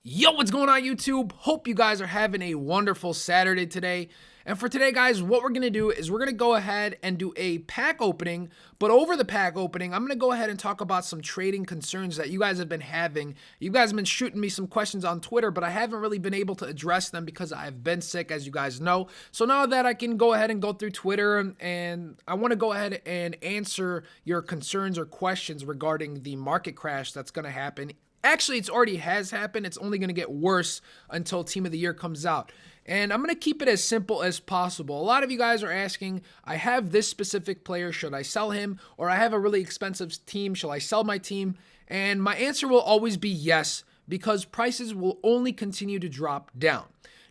Yo, what's going on YouTube? Hope you guys are having a wonderful Saturday today. And for today, guys, what we're going to do is we're going to go ahead and do a pack opening. But over the pack opening, I'm going to go ahead and talk about some trading concerns that you guys have been having. You guys have been shooting me some questions on Twitter, but I haven't really been able to address them because I've been sick, as you guys know. So now that I can go ahead and go through Twitter, and I want to go ahead and answer your concerns or questions regarding the market crash that's going to happen. Actually, it's already has happened. It's only going to get worse until Team of the Year comes out. And I'm going to keep it as simple as possible. A lot of you guys are asking, I have this specific player, should I sell him? Or I have a really expensive team, shall I sell my team? And my answer will always be yes, because prices will only continue to drop down.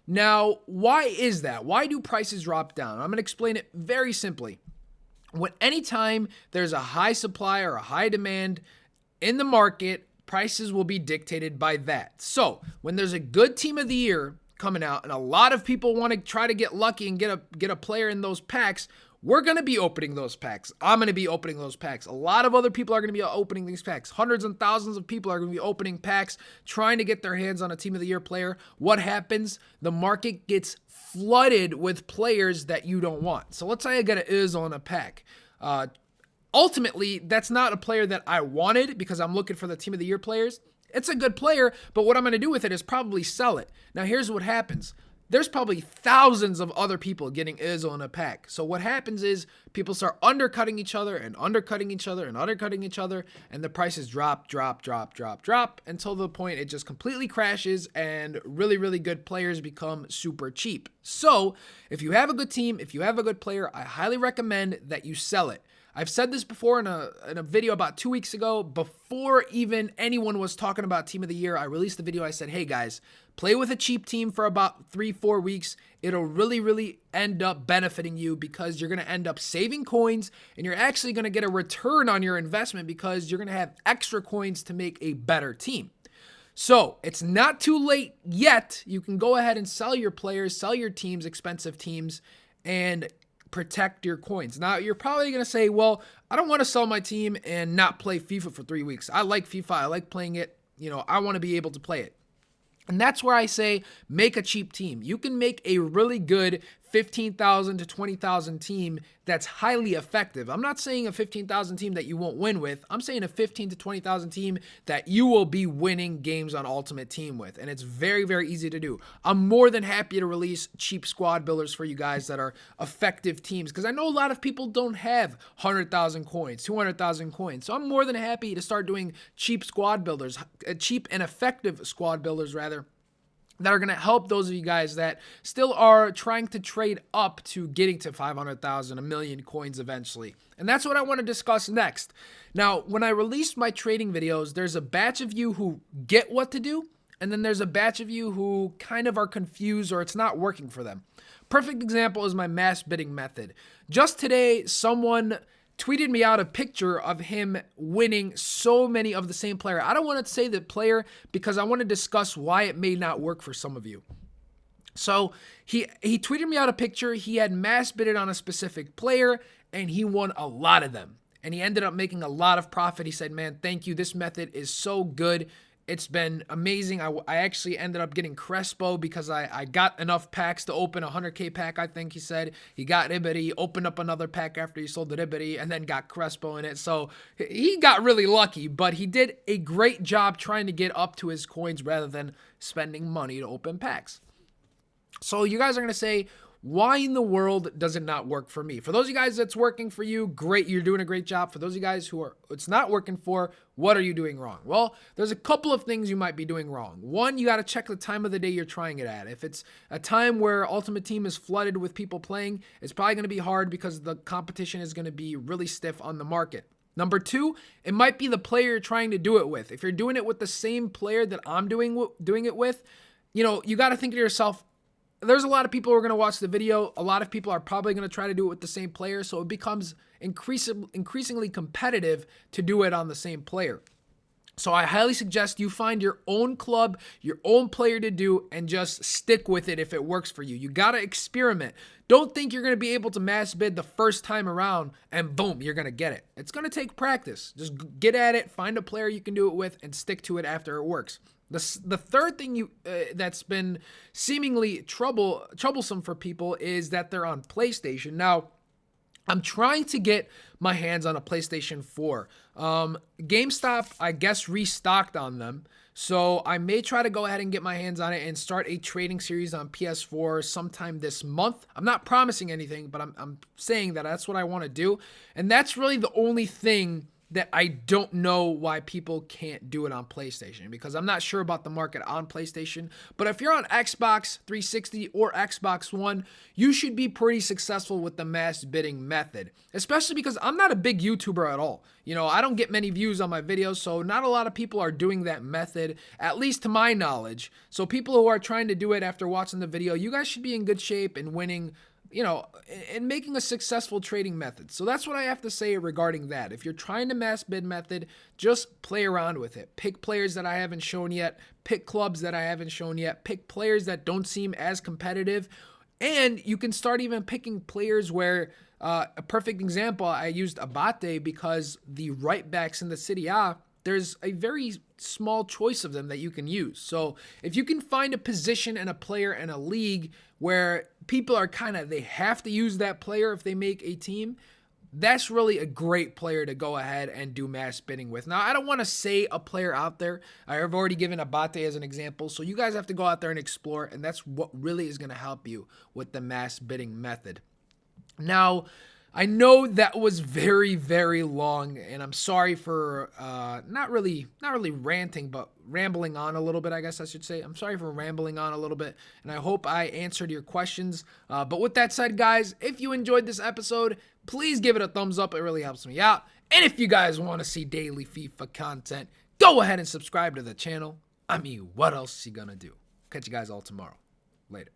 Now, why is that? Why do prices drop down? I'm going to explain it very simply. Anytime there's a high supply or a high demand in the market, prices will be dictated by that. So when there's a good team of the year coming out and a lot of people want to try to get lucky and get a player in those packs, we're going to be opening those packs. I'm going to be opening those packs. A lot of other people are going to be opening these packs. Hundreds and thousands of people are going to be opening packs, trying to get their hands on a team of the year player. What happens? The market gets flooded with players that you don't want. So let's say I get an Izzo in a pack. Ultimately, that's not a player that I wanted because I'm looking for the team of the year players. It's a good player, but what I'm going to do with it is probably sell it. Now, here's what happens. There's probably thousands of other people getting Izzo in a pack. So what happens is people start undercutting each other and undercutting each other and undercutting each other, and the prices drop until the point it just completely crashes and really, really good players become super cheap. So if you have a good team, if you have a good player, I highly recommend that you sell it. I've said this before in a video about 2 weeks ago. Before even anyone was talking about Team of the Year, I released the video. I said, hey guys, play with a cheap team for about 3-4 weeks. It'll really end up benefiting you because you're going to end up saving coins and you're actually going to get a return on your investment because you're going to have extra coins to make a better team. So it's not too late yet. You can go ahead and sell your players, sell your teams, expensive teams, and protect your coins. Now, you're probably going to say, well, I don't want to sell my team and not play FIFA for 3 weeks. I like FIFA. I like playing it. I want to be able to play it. And that's where I say make a cheap team. You can make a really good 15,000 to 20,000 team that's highly effective. I'm not saying a 15,000 team that you won't win with. I'm saying a 15 to 20,000 team that you will be winning games on Ultimate Team with. And it's very, very easy to do. I'm more than happy to release cheap squad builders for you guys that are effective teams because I know a lot of people don't have 100,000 coins, 200,000 coins. So I'm more than happy to start doing cheap squad builders, cheap and effective squad builders rather, that are going to help those of you guys that still are trying to trade up to getting to 500,000, a million coins eventually. And that's what I want to discuss next. Now, when I release my trading videos, there's a batch of you who get what to do, and then there's a batch of you who kind of are confused or it's not working for them. Perfect example is my mass bidding method. Just today, someone tweeted me out a picture of him winning so many of the same player. I don't want to say the player because I want to discuss why it may not work for some of you. So he tweeted me out a picture. He had mass bidded on a specific player and he won a lot of them. And he ended up making a lot of profit. He said, man, thank you. This method is so good. It's been amazing. I actually ended up getting Crespo because I got enough packs to open a 100K pack, I think he said. He got Ribery, opened up another pack after he sold the Ribery, and then got Crespo in it. So he got really lucky, but he did a great job trying to get up to his coins rather than spending money to open packs. So you guys are going to say, why in the world does it not work for me? For those of you guys that's working for you, great, you're doing a great job. For those of you guys who it's not working for, what are you doing wrong? Well, there's a couple of things you might be doing wrong. One, you got to check the time of the day you're trying it at. If it's a time where Ultimate Team is flooded with people playing, it's probably going to be hard because the competition is going to be really stiff on the market. Number two, it might be the player you're trying to do it with. If you're doing it with the same player that I'm doing it with, you got to think to yourself, there's a lot of people who are going to watch the video. A lot of people are probably going to try to do it with the same player. So it becomes increasingly competitive to do it on the same player. So I highly suggest you find your own club, your own player to do, and just stick with it if it works for you. You got to experiment. Don't think you're going to be able to mass bid the first time around and boom, you're going to get it. It's going to take practice. Just get at it, find a player you can do it with, and stick to it after it works. The third thing that's been seemingly troublesome for people is that they're on PlayStation. Now, I'm trying to get my hands on a PlayStation 4. GameStop, I guess, restocked on them. So I may try to go ahead and get my hands on it and start a trading series on PS4 sometime this month. I'm not promising anything, but I'm saying that that's what I want to do. And that's really the only thing that I don't know why people can't do it on PlayStation, because I'm not sure about the market on PlayStation. But if you're on Xbox 360 or Xbox One, you should be pretty successful with the mass bidding method, especially because I'm not a big YouTuber at all. You know, I don't get many views on my videos, so not a lot of people are doing that method, at least to my knowledge. So people who are trying to do it after watching the video, you guys should be in good shape and winning, you know, and making a successful trading method. So that's what I have to say regarding that. If you're trying to mass bid method, just play around with it. Pick players that I haven't shown yet, pick clubs that I haven't shown yet, pick players that don't seem as competitive, and you can start even picking players where, a perfect example, I used Abate because the right backs in the Serie A, there's a very small choice of them that you can use. So if you can find a position and a player in a league where people are they have to use that player if they make a team, that's really a great player to go ahead and do mass bidding with. Now, I don't want to say a player out there. I've already given Abate as an example. So you guys have to go out there and explore, and that's what really is going to help you with the mass bidding method. Now, I know that was very, very long, and I'm sorry for not really ranting, but rambling on a little bit, I guess I should say. I'm sorry for rambling on a little bit, and I hope I answered your questions. But with that said, guys, if you enjoyed this episode, please give it a thumbs up. It really helps me out. And if you guys want to see daily FIFA content, go ahead and subscribe to the channel. I mean, what else is you gonna do? Catch you guys all tomorrow. Later.